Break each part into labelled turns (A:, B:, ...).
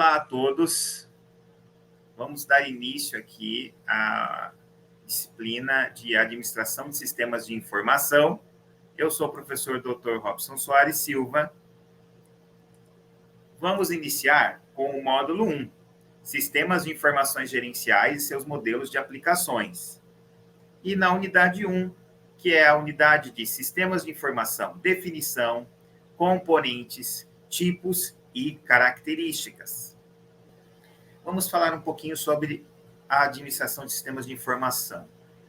A: Olá a todos. Vamos dar início aqui à disciplina de Administração de Sistemas de Informação. Eu sou o professor Dr. Robson Soares Silva. Vamos iniciar com o módulo 1, Sistemas de Informações Gerenciais e seus modelos de aplicações. E na unidade 1, que é a unidade de Sistemas de Informação, definição, componentes, tipos e características. Vamos falar um pouquinho sobre a administração de sistemas de informação.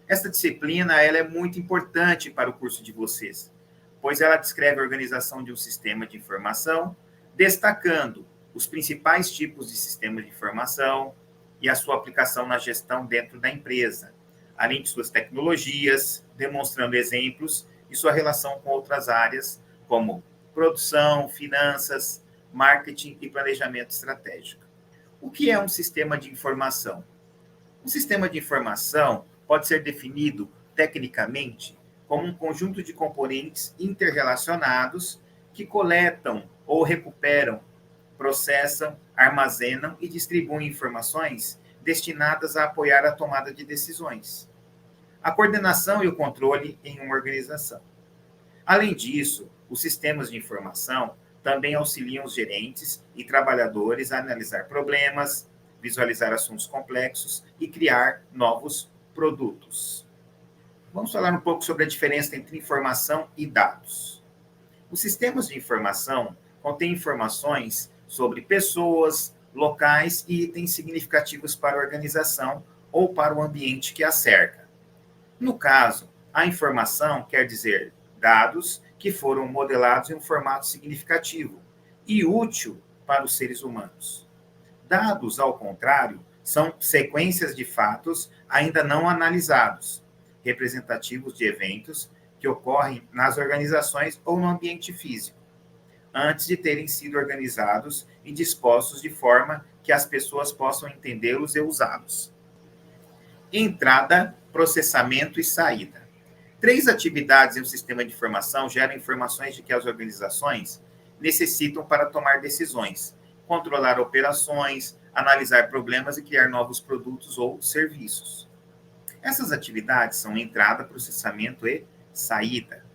A: Esta disciplina ela é muito importante para o curso de vocês, pois ela descreve a organização de um sistema de informação, destacando os principais tipos de sistemas de informação e a sua aplicação na gestão dentro da empresa, além de suas tecnologias, demonstrando exemplos e sua relação com outras áreas, como produção, finanças, marketing e planejamento estratégico. O que é um sistema de informação? Um sistema de informação pode ser definido tecnicamente como um conjunto de componentes interrelacionados que coletam ou recuperam, processam, armazenam e distribuem informações destinadas a apoiar a tomada de decisões, a coordenação e o controle em uma organização. Além disso, os sistemas de informação também auxiliam os gerentes e trabalhadores a analisar problemas, visualizar assuntos complexos e criar novos produtos. Vamos falar um pouco sobre a diferença entre informação e dados. Os sistemas de informação contêm informações sobre pessoas, locais e itens significativos para a organização ou para o ambiente que a cerca. No caso, a informação quer dizer dados que foram modelados em um formato significativo e útil para os seres humanos. Dados, ao contrário, são sequências de fatos ainda não analisados, representativos de eventos que ocorrem nas organizações ou no ambiente físico, antes de terem sido organizados e dispostos de forma que as pessoas possam entendê-los e usá-los. Entrada, processamento e saída. 3 atividades em um sistema de informação geram informações de que as organizações necessitam para tomar decisões, controlar operações, analisar problemas e criar novos produtos ou serviços. Essas atividades são entrada, processamento e saída.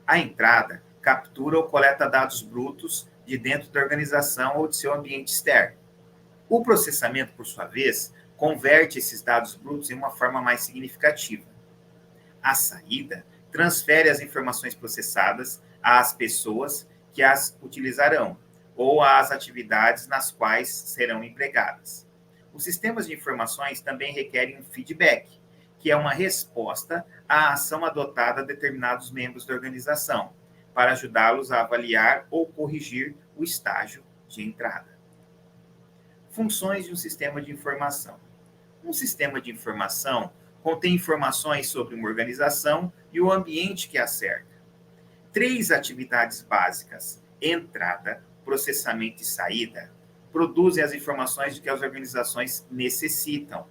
A: A entrada captura ou coleta dados brutos de dentro da organização ou de seu ambiente externo. O processamento, por sua vez, converte esses dados brutos em uma forma mais significativa. A saída transfere as informações processadas às pessoas que as utilizarão ou às atividades nas quais serão empregadas. Os sistemas de informações também requerem um feedback, que é uma resposta à ação adotada a determinados membros da organização, para ajudá-los a avaliar ou corrigir o estágio de entrada. Funções de um sistema de informação. Um sistema de informação contém informações sobre uma organização e o ambiente que a cerca. 3 atividades básicas, entrada, processamento e saída, produzem as informações de que as organizações necessitam.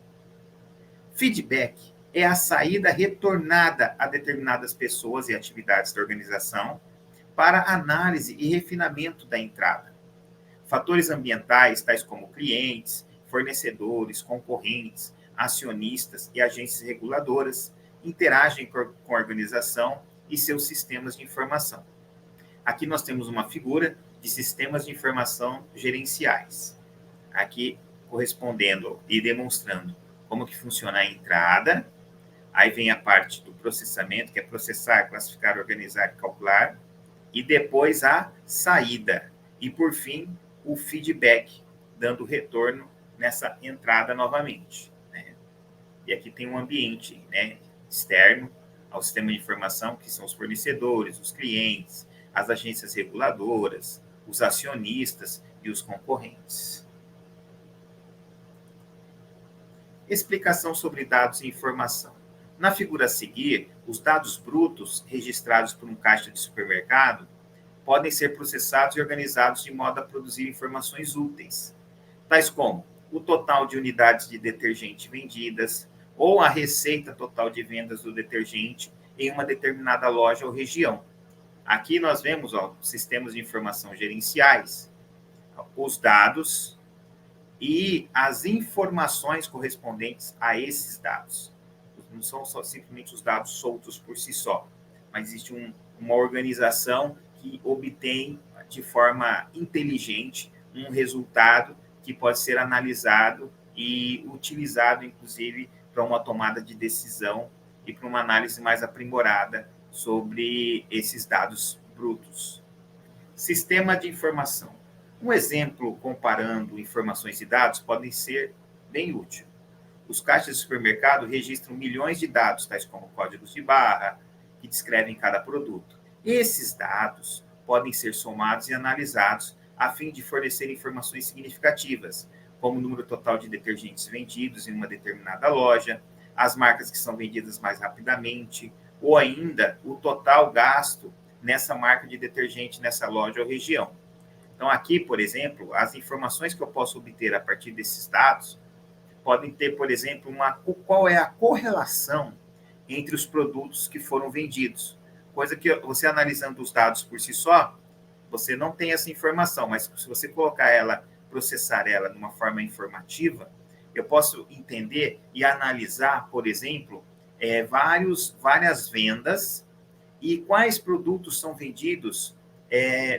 A: Feedback é a saída retornada a determinadas pessoas e atividades da organização para análise e refinamento da entrada. Fatores ambientais, tais como clientes, fornecedores, concorrentes, acionistas e agências reguladoras, interagem com a organização e seus sistemas de informação. Aqui nós temos uma figura de sistemas de informação gerenciais. Aqui correspondendo e demonstrando como que funciona a entrada, aí vem a parte do processamento, que é processar, classificar, organizar e calcular, e depois a saída. E, por fim, o feedback, dando retorno nessa entrada novamente. E aqui tem um ambiente externo ao sistema de informação, que são os fornecedores, os clientes, as agências reguladoras, os acionistas e os concorrentes. Explicação sobre dados e informação. Na figura a seguir, os dados brutos registrados por um caixa de supermercado podem ser processados e organizados de modo a produzir informações úteis, tais como o total de unidades de detergente vendidas, ou a receita total de vendas do detergente em uma determinada loja ou região. Aqui nós vemos sistemas de informação gerenciais, os dados e as informações correspondentes a esses dados. Não são só simplesmente os dados soltos por si só, mas existe uma organização que obtém de forma inteligente um resultado que pode ser analisado e utilizado, inclusive, para uma tomada de decisão e para uma análise mais aprimorada sobre esses dados brutos. Sistema de informação. Um exemplo comparando informações e dados pode ser bem útil. Os caixas de supermercado registram milhões de dados, tais como códigos de barra, que descrevem cada produto. Esses dados podem ser somados e analisados a fim de fornecer informações significativas, como o número total de detergentes vendidos em uma determinada loja, as marcas que são vendidas mais rapidamente, ou ainda o total gasto nessa marca de detergente, nessa loja ou região. Então, aqui, por exemplo, as informações que eu posso obter a partir desses dados podem ter, por exemplo, qual é a correlação entre os produtos que foram vendidos. Coisa que você analisando os dados por si só, você não tem essa informação, mas se você colocar ela, processar ela de uma forma informativa, eu posso entender e analisar, por exemplo, várias vendas e quais produtos são vendidos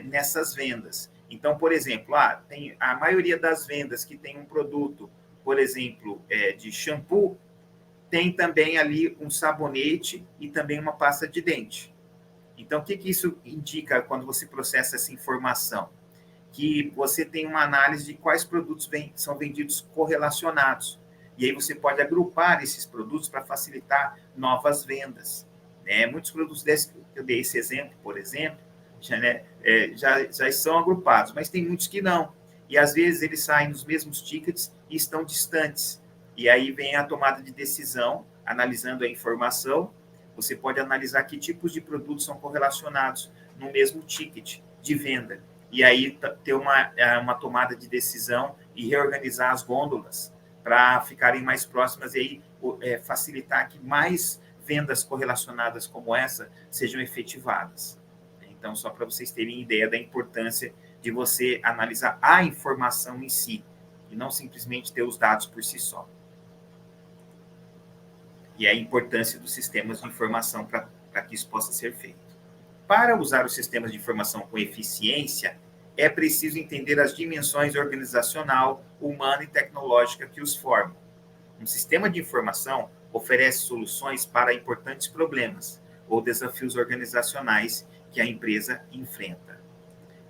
A: nessas vendas. Então, por exemplo, tem a maioria das vendas que tem um produto, por exemplo, de shampoo, tem também ali um sabonete e também uma pasta de dente. Então, o que isso indica quando você processa essa informação? Que você tem uma análise de quais produtos são vendidos correlacionados. E aí você pode agrupar esses produtos para facilitar novas vendas. Muitos produtos desses que eu dei esse exemplo, por exemplo, já são agrupados, mas tem muitos que não. E às vezes eles saem nos mesmos tickets e estão distantes. E aí vem a tomada de decisão, analisando a informação. Você pode analisar que tipos de produtos são correlacionados no mesmo ticket de venda. E aí ter uma tomada de decisão e reorganizar as gôndolas para ficarem mais próximas e aí facilitar que mais vendas correlacionadas como essa sejam efetivadas. Então, só para vocês terem ideia da importância de você analisar a informação em si e não simplesmente ter os dados por si só. E a importância dos sistemas de informação para que isso possa ser feito. Para usar os sistemas de informação com eficiência, é preciso entender as dimensões organizacional, humana e tecnológica que os formam. Um sistema de informação oferece soluções para importantes problemas ou desafios organizacionais que a empresa enfrenta.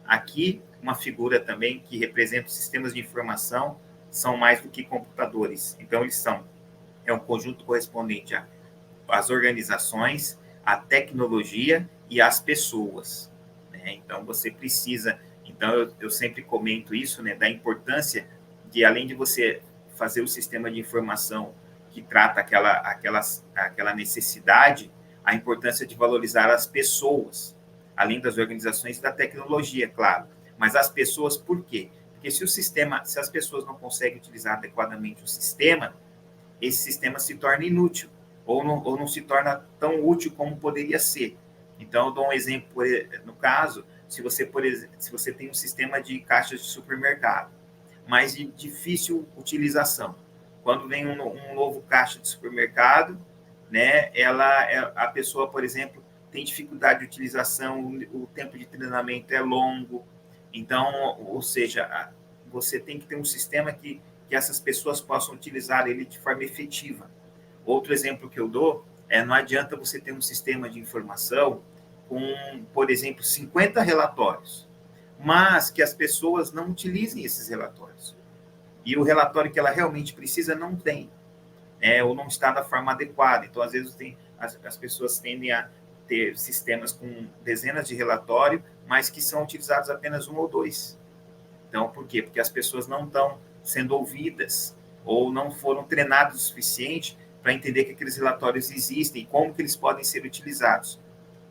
A: Aqui, uma figura também que representa os sistemas de informação são mais do que computadores. Então, eles é um conjunto correspondente às organizações, à tecnologia e às pessoas. Então, você precisa... Então, eu sempre comento isso, da importância de, além de você fazer o sistema de informação que trata aquela necessidade, a importância de valorizar as pessoas, além das organizações e da tecnologia, claro. Mas as pessoas, por quê? Porque se as pessoas não conseguem utilizar adequadamente o sistema, esse sistema se torna inútil, ou não se torna tão útil como poderia ser. Então, eu dou um exemplo, no caso, se você tem um sistema de caixas de supermercado, mas de difícil utilização. Quando vem um novo caixa de supermercado, a pessoa, por exemplo, tem dificuldade de utilização, o tempo de treinamento é longo. Então, ou seja, você tem que ter um sistema que essas pessoas possam utilizar ele de forma efetiva. Outro exemplo que eu dou não adianta você ter um sistema de informação com, por exemplo, 50 relatórios, mas que as pessoas não utilizem esses relatórios. E o relatório que ela realmente precisa não tem, ou não está da forma adequada. Então, às vezes, as pessoas tendem a ter sistemas com dezenas de relatórios, mas que são utilizados apenas um ou dois. Então, por quê? Porque as pessoas não estão sendo ouvidas ou não foram treinadas o suficiente para entender que aqueles relatórios existem e como que eles podem ser utilizados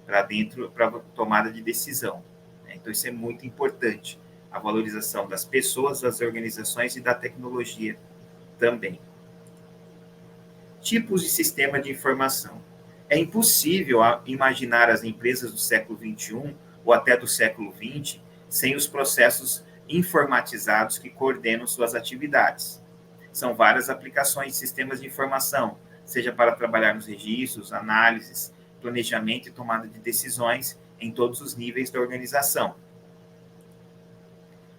A: para tomada de decisão. Então, isso é muito importante. A valorização das pessoas, das organizações e da tecnologia também. Tipos de sistema de informação. É impossível imaginar as empresas do século XXI ou até do século XX sem os processos informatizados que coordenam suas atividades. São várias aplicações de sistemas de informação, seja para trabalhar nos registros, análises, planejamento e tomada de decisões em todos os níveis da organização.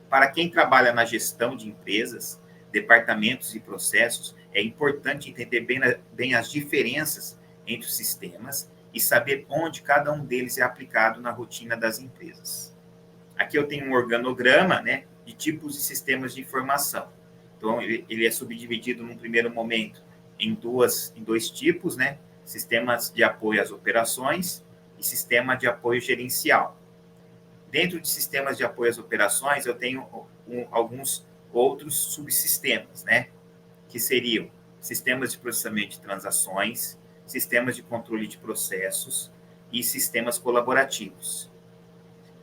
A: Para quem trabalha na gestão de empresas, departamentos e processos, é importante entender bem as diferenças entre os sistemas e saber onde cada um deles é aplicado na rotina das empresas. Aqui eu tenho um organograma, né, de tipos de sistemas de informação. Então, ele é subdividido num primeiro momento em dois tipos, né, sistemas de apoio às operações e sistema de apoio gerencial. Dentro de sistemas de apoio às operações, eu tenho alguns outros subsistemas, né, que seriam sistemas de processamento de transações, sistemas de controle de processos e sistemas colaborativos.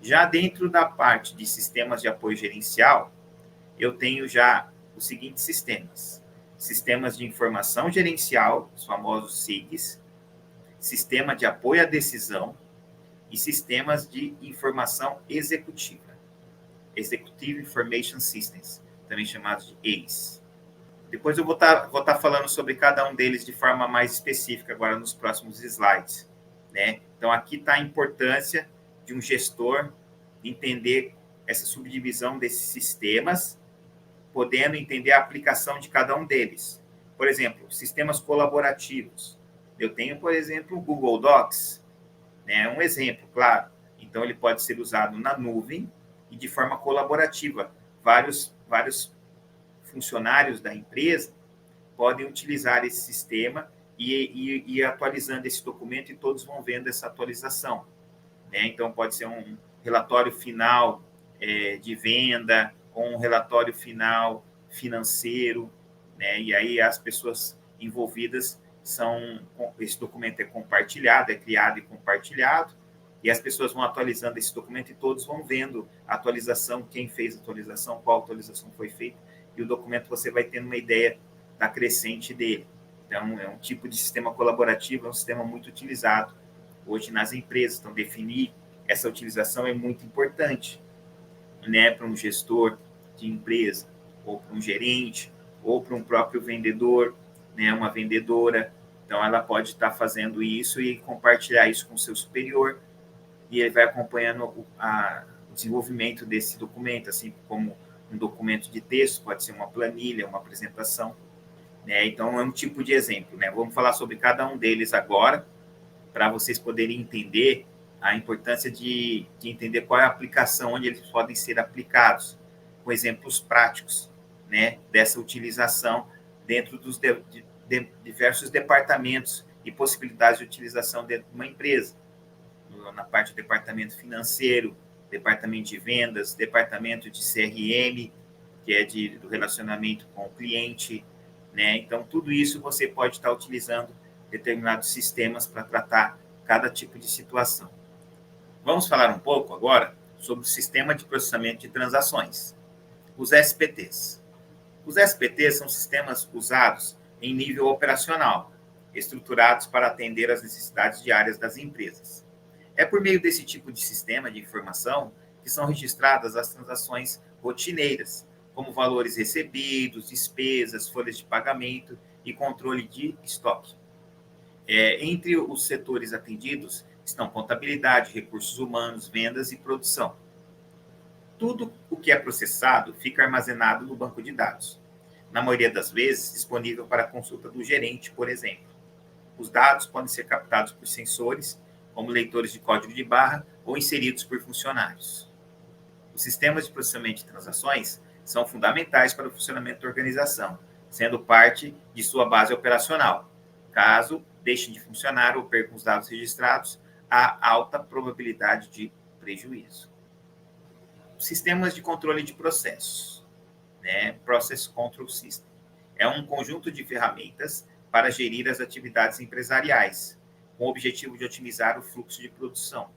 A: Já dentro da parte de sistemas de apoio gerencial, eu tenho já os seguintes sistemas. Sistemas de informação gerencial, os famosos SIGs, sistema de apoio à decisão e sistemas de informação executiva, Executive Information Systems, também chamados de EIS. Depois eu vou estar falando sobre cada um deles de forma mais específica agora nos próximos slides, né? Então, aqui está a importância de um gestor entender essa subdivisão desses sistemas, podendo entender a aplicação de cada um deles. Por exemplo, sistemas colaborativos. Eu tenho, por exemplo, o Google Docs, né? Um exemplo, claro. Então, ele pode ser usado na nuvem e de forma colaborativa. Vários funcionários da empresa podem utilizar esse sistema e ir atualizando esse documento e todos vão vendo essa atualização, né? Então, pode ser um relatório final de venda ou um relatório final financeiro, né? E aí as pessoas envolvidas esse documento é compartilhado, é criado e compartilhado, e as pessoas vão atualizando esse documento e todos vão vendo a atualização, quem fez a atualização, qual atualização foi feita, e o documento você vai tendo uma ideia da crescente dele. Então, é um tipo de sistema colaborativo, é um sistema muito utilizado hoje nas empresas. Então, definir essa utilização é muito importante, né, para um gestor de empresa, ou para um gerente, ou para um próprio vendedor, né, uma vendedora. Então, ela pode estar fazendo isso e compartilhar isso com o seu superior, e ele vai acompanhando o desenvolvimento desse documento, assim como um documento de texto, pode ser uma planilha, uma apresentação, né? Então, é um tipo de exemplo, né? Vamos falar sobre cada um deles agora, para vocês poderem entender a importância de entender qual é a aplicação, onde eles podem ser aplicados, com exemplos práticos, né, dessa utilização dentro dos diversos departamentos e possibilidades de utilização dentro de uma empresa. Na parte do departamento financeiro, departamento de vendas, departamento de CRM, que é do relacionamento com o cliente, né? Então, tudo isso você pode estar utilizando determinados sistemas para tratar cada tipo de situação. Vamos falar um pouco agora sobre o sistema de processamento de transações, os SPTs. Os SPTs são sistemas usados em nível operacional, estruturados para atender às necessidades diárias das empresas. É por meio desse tipo de sistema de informação que são registradas as transações rotineiras, como valores recebidos, despesas, folhas de pagamento e controle de estoque. Entre os setores atendidos estão contabilidade, recursos humanos, vendas e produção. Tudo o que é processado fica armazenado no banco de dados, na maioria das vezes disponível para consulta do gerente, por exemplo. Os dados podem ser captados por sensores, como leitores de código de barra, ou inseridos por funcionários. Os sistemas de processamento de transações são fundamentais para o funcionamento da organização, sendo parte de sua base operacional. Caso deixem de funcionar ou percam os dados registrados, há alta probabilidade de prejuízo. Sistemas de controle de processos, né? Process Control System. É um conjunto de ferramentas para gerir as atividades empresariais, com o objetivo de otimizar o fluxo de produção,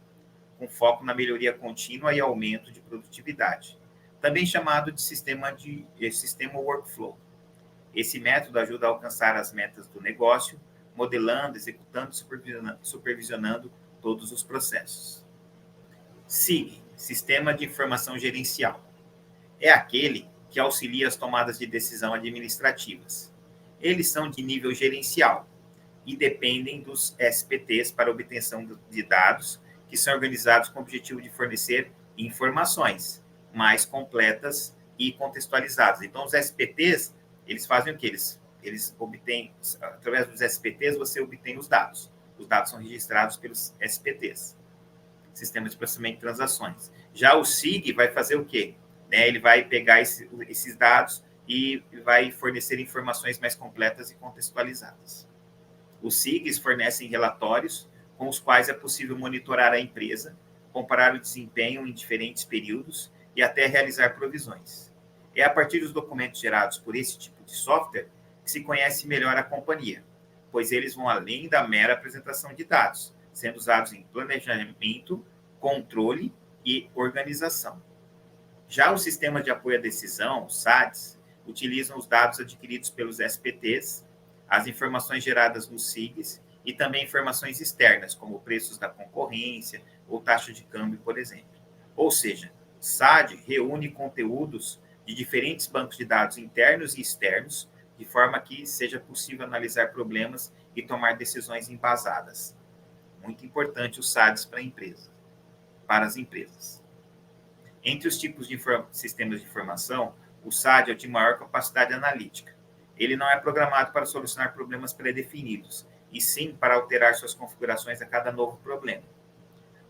A: com foco na melhoria contínua e aumento de produtividade, também chamado de sistema workflow. Esse método ajuda a alcançar as metas do negócio, modelando, executando e supervisionando todos os processos. SIG, Sistema de Informação Gerencial. é aquele que auxilia as tomadas de decisão administrativas. Eles são de nível gerencial e dependem dos SPTs para obtenção de dados, que são organizados com o objetivo de fornecer informações mais completas e contextualizadas. Então, os SPTs, eles fazem o quê? Eles obtêm, através dos SPTs, você obtém os dados. Os dados são registrados pelos SPTs, Sistema de Processamento de Transações. Já o SIG vai fazer o quê? Ele vai pegar esses dados e vai fornecer informações mais completas e contextualizadas. Os SIGs fornecem relatórios com os quais é possível monitorar a empresa, comparar o desempenho em diferentes períodos e até realizar provisões. É a partir dos documentos gerados por esse tipo de software que se conhece melhor a companhia, pois eles vão além da mera apresentação de dados, sendo usados em planejamento, controle e organização. Já os sistemas de apoio à decisão, os SADs, utilizam os dados adquiridos pelos SPTs, as informações geradas nos SIGs e também informações externas, como preços da concorrência ou taxa de câmbio, por exemplo. Ou seja, SAD reúne conteúdos de diferentes bancos de dados internos e externos, de forma que seja possível analisar problemas e tomar decisões embasadas. Muito importante os SADs para as empresas. Entre os tipos de sistemas de informação, o SAD é o de maior capacidade analítica. Ele não é programado para solucionar problemas pré-definidos, e sim para alterar suas configurações a cada novo problema.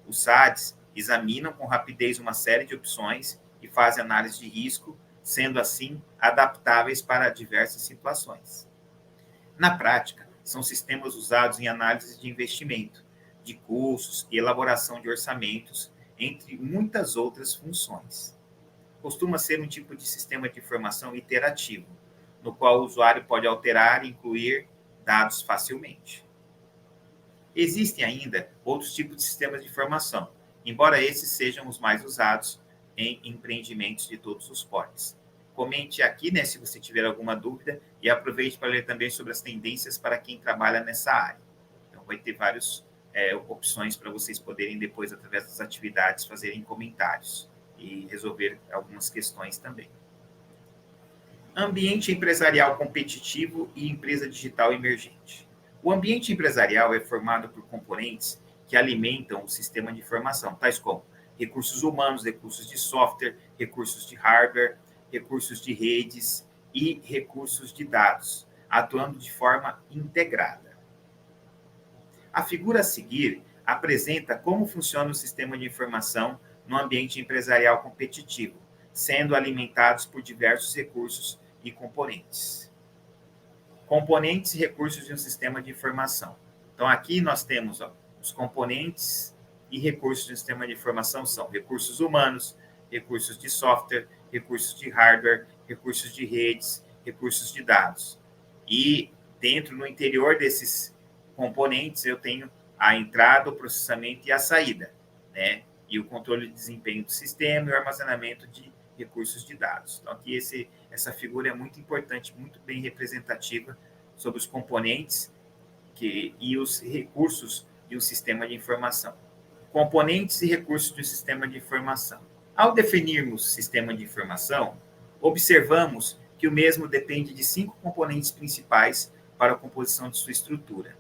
A: Os SADs examinam com rapidez uma série de opções e fazem análise de risco, sendo assim adaptáveis para diversas situações. Na prática, são sistemas usados em análise de investimento, de custos e elaboração de orçamentos, entre muitas outras funções. Costuma ser um tipo de sistema de informação iterativo, no qual o usuário pode alterar e incluir dados facilmente. Existem ainda outros tipos de sistemas de informação, embora esses sejam os mais usados em empreendimentos de todos os portes. Comente aqui, se você tiver alguma dúvida, e aproveite para ler também sobre as tendências para quem trabalha nessa área. Então, vai ter várias opções para vocês poderem depois, através das atividades, fazerem comentários e resolver algumas questões também. Ambiente empresarial competitivo e empresa digital emergente. O ambiente empresarial é formado por componentes que alimentam o sistema de informação, tais como recursos humanos, recursos de software, recursos de hardware, recursos de redes e recursos de dados, atuando de forma integrada. A figura a seguir apresenta como funciona o sistema de informação no ambiente empresarial competitivo, sendo alimentados por diversos recursos e componentes. Componentes e recursos de um sistema de informação. Então, aqui nós temos os componentes e recursos de um sistema de informação são recursos humanos, recursos de software, recursos de hardware, recursos de redes, recursos de dados. E dentro, no interior desses componentes, eu tenho a entrada, o processamento e a saída, e o controle de desempenho do sistema e o armazenamento de recursos de dados. Então, aqui essa figura é muito importante, muito bem representativa sobre os componentes e os recursos de um sistema de informação. Componentes e recursos de um sistema de informação. Ao definirmos sistema de informação, observamos que o mesmo depende de 5 componentes principais para a composição de sua estrutura.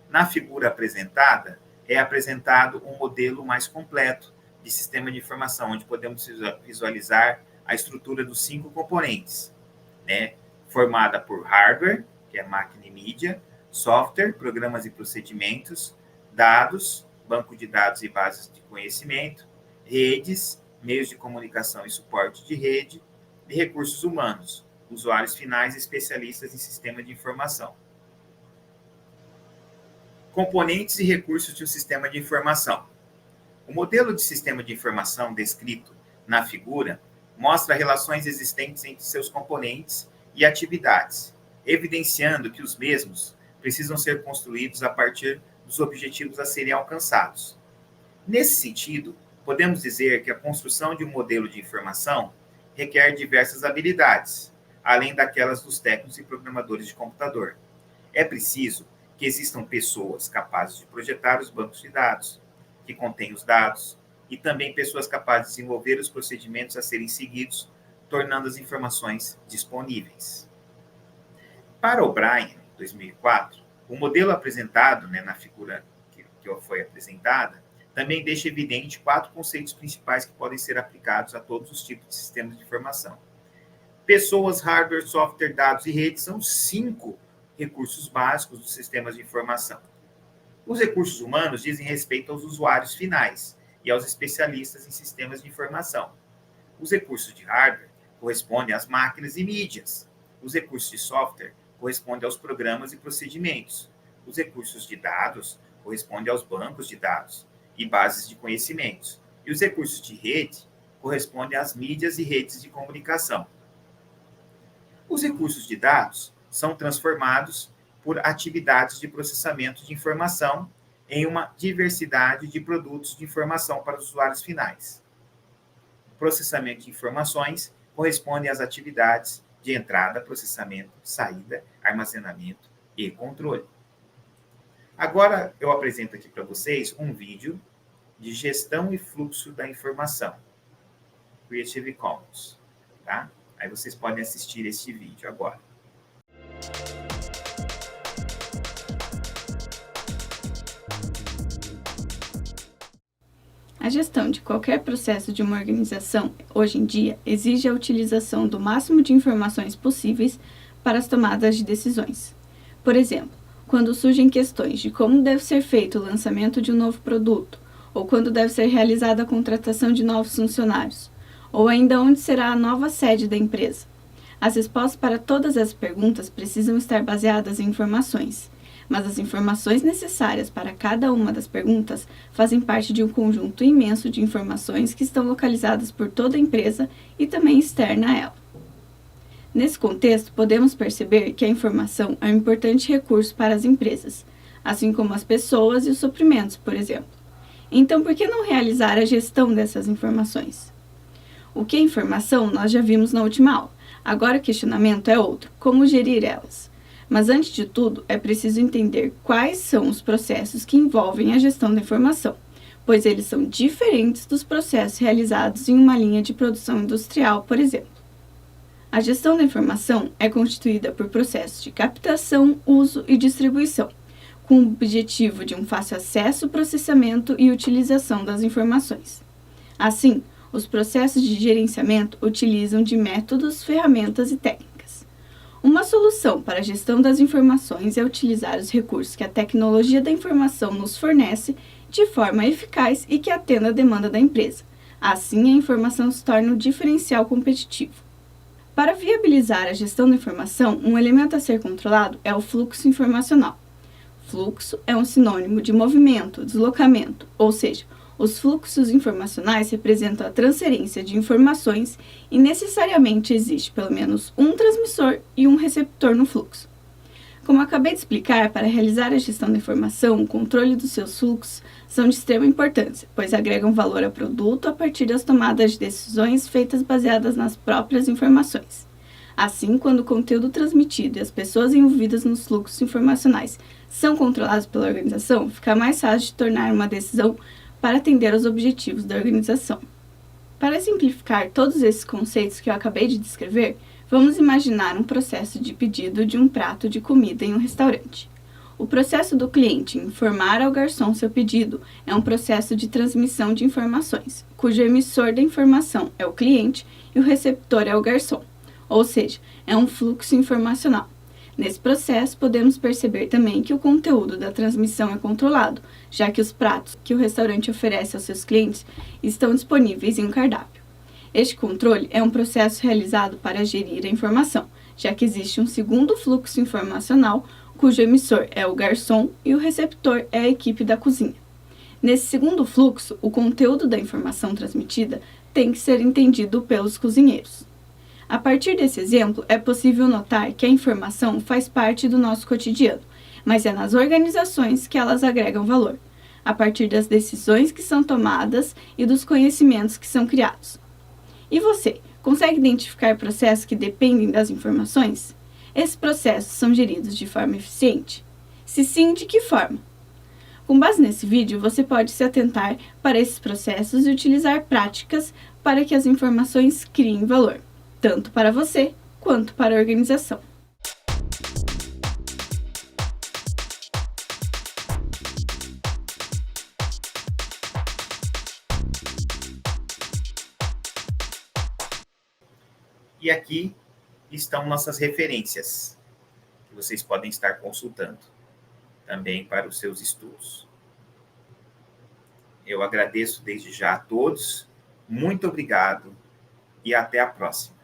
A: Na figura apresentada, é apresentado um modelo mais completo de sistema de informação, onde podemos visualizar a estrutura dos 5 componentes, formada por hardware, que é máquina e mídia, software, programas e procedimentos, dados, banco de dados e bases de conhecimento, redes, meios de comunicação e suporte de rede, e recursos humanos, usuários finais e especialistas em sistema de informação. Componentes e recursos de um sistema de informação. O modelo de sistema de informação descrito na figura mostra relações existentes entre seus componentes e atividades, evidenciando que os mesmos precisam ser construídos a partir dos objetivos a serem alcançados. Nesse sentido, podemos dizer que a construção de um modelo de informação requer diversas habilidades, além daquelas dos técnicos e programadores de computador. É preciso que existam pessoas capazes de projetar os bancos de dados, que contêm os dados, e também pessoas capazes de desenvolver os procedimentos a serem seguidos, tornando as informações disponíveis. Para O'Brien, 2004, o modelo apresentado, na figura que foi apresentada, também deixa evidente 4 conceitos principais que podem ser aplicados a todos os tipos de sistemas de informação. Pessoas, hardware, software, dados e redes são 5 recursos básicos dos sistemas de informação. Os recursos humanos dizem respeito aos usuários finais e aos especialistas em sistemas de informação. Os recursos de hardware correspondem às máquinas e mídias. Os recursos de software correspondem aos programas e procedimentos. Os recursos de dados correspondem aos bancos de dados e bases de conhecimentos. E os recursos de rede correspondem às mídias e redes de comunicação. Os recursos de dados são transformados por atividades de processamento de informação em uma diversidade de produtos de informação para os usuários finais. O processamento de informações corresponde às atividades de entrada, processamento, saída, armazenamento e controle. Agora eu apresento aqui para vocês um vídeo de gestão e fluxo da informação, Creative Commons, tá? Aí vocês podem assistir este vídeo agora.
B: A gestão de qualquer processo de uma organização, hoje em dia, exige a utilização do máximo de informações possíveis para as tomadas de decisões. Por exemplo, quando surgem questões de como deve ser feito o lançamento de um novo produto, ou quando deve ser realizada a contratação de novos funcionários, ou ainda onde será a nova sede da empresa. As respostas para todas as perguntas precisam estar baseadas em informações, mas as informações necessárias para cada uma das perguntas fazem parte de um conjunto imenso de informações que estão localizadas por toda a empresa e também externa a ela. Nesse contexto, podemos perceber que a informação é um importante recurso para as empresas, assim como as pessoas e os suprimentos, por exemplo. Então, por que não realizar a gestão dessas informações? O que é informação nós já vimos na última aula. Agora o questionamento é outro: como gerir elas? Mas antes de tudo, é preciso entender quais são os processos que envolvem a gestão da informação, pois eles são diferentes dos processos realizados em uma linha de produção industrial, por exemplo. A gestão da informação é constituída por processos de captação, uso e distribuição, com o objetivo de um fácil acesso, processamento e utilização das informações. Assim, os processos de gerenciamento utilizam de métodos, ferramentas e técnicas. Uma solução para a gestão das informações é utilizar os recursos que a tecnologia da informação nos fornece de forma eficaz e que atenda à demanda da empresa. Assim, a informação se torna um diferencial competitivo. Para viabilizar a gestão da informação, um elemento a ser controlado é o fluxo informacional. Fluxo é um sinônimo de movimento, deslocamento, ou seja, os fluxos informacionais representam a transferência de informações e necessariamente existe pelo menos um transmissor e um receptor no fluxo. Como acabei de explicar, para realizar a gestão da informação, o controle dos seus fluxos são de extrema importância, pois agregam valor ao produto a partir das tomadas de decisões feitas baseadas nas próprias informações. Assim, quando o conteúdo transmitido e as pessoas envolvidas nos fluxos informacionais são controlados pela organização, fica mais fácil de tornar uma decisão para atender aos objetivos da organização. Para simplificar todos esses conceitos que eu acabei de descrever, vamos imaginar um processo de pedido de um prato de comida em um restaurante. O processo do cliente em informar ao garçom seu pedido é um processo de transmissão de informações, cujo emissor da informação é o cliente e o receptor é o garçom, ou seja, é um fluxo informacional. Nesse processo, podemos perceber também que o conteúdo da transmissão é controlado, já que os pratos que o restaurante oferece aos seus clientes estão disponíveis em um cardápio. Este controle é um processo realizado para gerir a informação, já que existe um segundo fluxo informacional, cujo emissor é o garçom e o receptor é a equipe da cozinha. Nesse segundo fluxo, o conteúdo da informação transmitida tem que ser entendido pelos cozinheiros. A partir desse exemplo, é possível notar que a informação faz parte do nosso cotidiano, mas é nas organizações que elas agregam valor, a partir das decisões que são tomadas e dos conhecimentos que são criados. E você, consegue identificar processos que dependem das informações? Esses processos são geridos de forma eficiente? Se sim, de que forma? Com base nesse vídeo, você pode se atentar para esses processos e utilizar práticas para que as informações criem valor. tanto para você quanto para a organização.
A: E aqui estão nossas referências, que vocês podem estar consultando também para os seus estudos. Eu agradeço desde já a todos, muito obrigado e até a próxima.